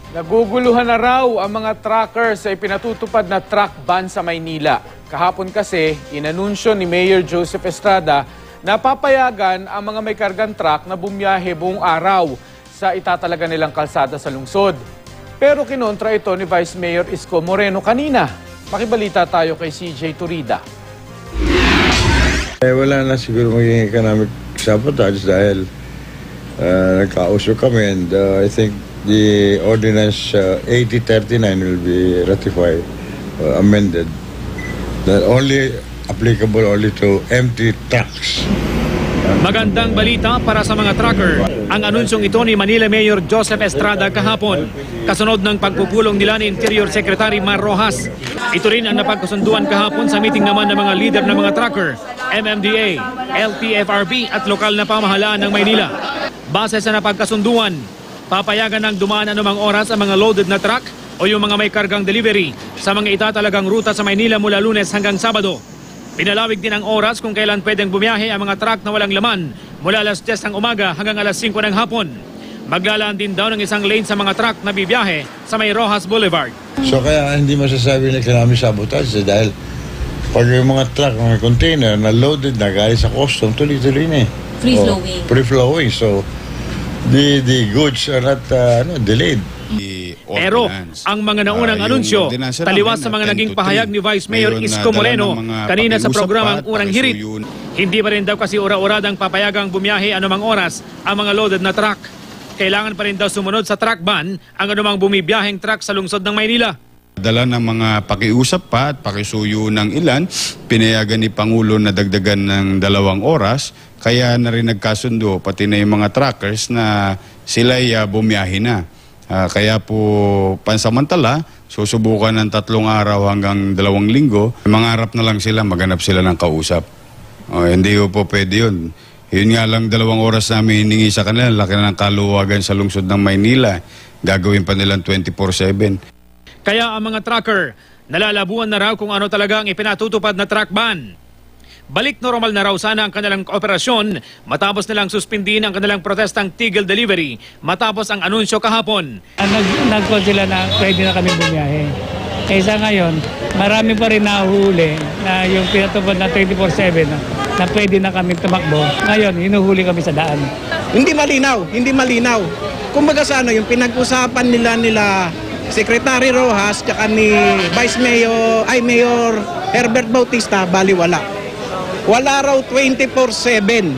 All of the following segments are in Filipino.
Naguguluhan na raw ang mga trucker sa ipinatutupad na truck ban sa Maynila. Kahapon kasi, inanunsyo ni Mayor Joseph Estrada na papayagan ang mga may kargang truck na bumiyahe buong araw sa itatalaga nilang kalsada sa lungsod. Pero kinontra ito ni Vice Mayor Isko Moreno kanina. Makibalita tayo kay CJ Turida. Wala na siguro maging economic sabotage dahil nagkausap kami and I think the ordinance 8039 will be ratified, amended, that only applicable only to empty trucks. Magandang balita para sa mga trucker. Ang anunsyong ito ni Manila Mayor Joseph Estrada kahapon, kasunod ng pagpupulong nila ni Interior Secretary Mar Rojas. Ito rin ang napagkasunduan kahapon sa meeting naman ng mga leader ng mga trucker, MMDA, LTFRB at lokal na pamahalaan ng Maynila. Base sa napagkasunduan, papayagan ng dumaan anumang oras ang mga loaded na truck o yung mga may kargang delivery sa mga itatalagang ruta sa Maynila mula Lunes hanggang Sabado. Pinalawig din ang oras kung kailan pwedeng bumiyahe ang mga truck na walang laman mula alas 10 ng umaga hanggang alas 5 ng hapon. Maglalaan din daw ng isang lane sa mga truck na bibiyahe sa may Rojas Boulevard. So kaya hindi masasabi na economic sabotage dahil pag yung mga truck, mga container na loaded na galing sa custom, tuloy-tuloy na eh. Free-flowing. Free-flowing. So the goods are not delayed. Pero ang mga naunang anunsyo, taliwas sa mga naging pahayag ni Vice Mayor Isko Moreno kanina sa programang Unang Hirit. Hindi pa rin daw kasi ura-uradang papayagang bumiyahe anumang oras ang mga loaded na truck. Kailangan pa rin daw sumunod sa truck ban ang anumang bumibiyaheng truck sa lungsod ng Maynila. Dala ng mga pakiusap pa at pakisuyo ng ilan, pinayagan ni Pangulo na dagdagan ng 2 oras, kaya na rin nagkasundo pati na yung mga truckers na sila'y bumiyahe na. Kaya po pansamantala, susubukan ng 3 araw hanggang 2 linggo, mangarap na lang sila, maghanap sila ng kausap. Hindi po pwede yun. Yun nga lang 2 oras namin hiningi sa kanila, laki na ng kaluwagan sa lungsod ng Maynila. Gagawin pa nilang 24/7. Kaya ang mga trucker, nalalabuan na raw kung ano talaga ang ipinatutupad na truck ban. Balik normal na raw sana ang kanilang operasyon matapos nilang suspindihin ang kanilang protestang tigil delivery matapos ang anunsyo kahapon. Nag-call sila na pwede na kami bumiyahe. Kaysa ngayon, marami pa rin nahuhuli na yung pinatupad na 24/7 na pwede na kami tumakbo. Ngayon, hinuhuli kami sa daan. Hindi malinaw. Kumbaga sa yung pinag-usapan nila Secretary Rojas at ni Mayor Herbert Bautista, baliwala. Wala raw 24/7.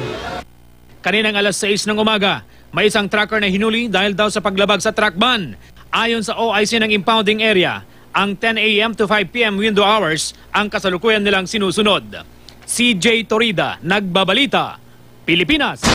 Kaninang alas 6 ng umaga, may isang trucker na hinuli dahil daw sa paglabag sa truck ban. Ayon sa OIC ng impounding area, ang 10 a.m. to 5 p.m. window hours ang kasalukuyan nilang sinusunod. CJ Turida, Nagbabalita, Pilipinas.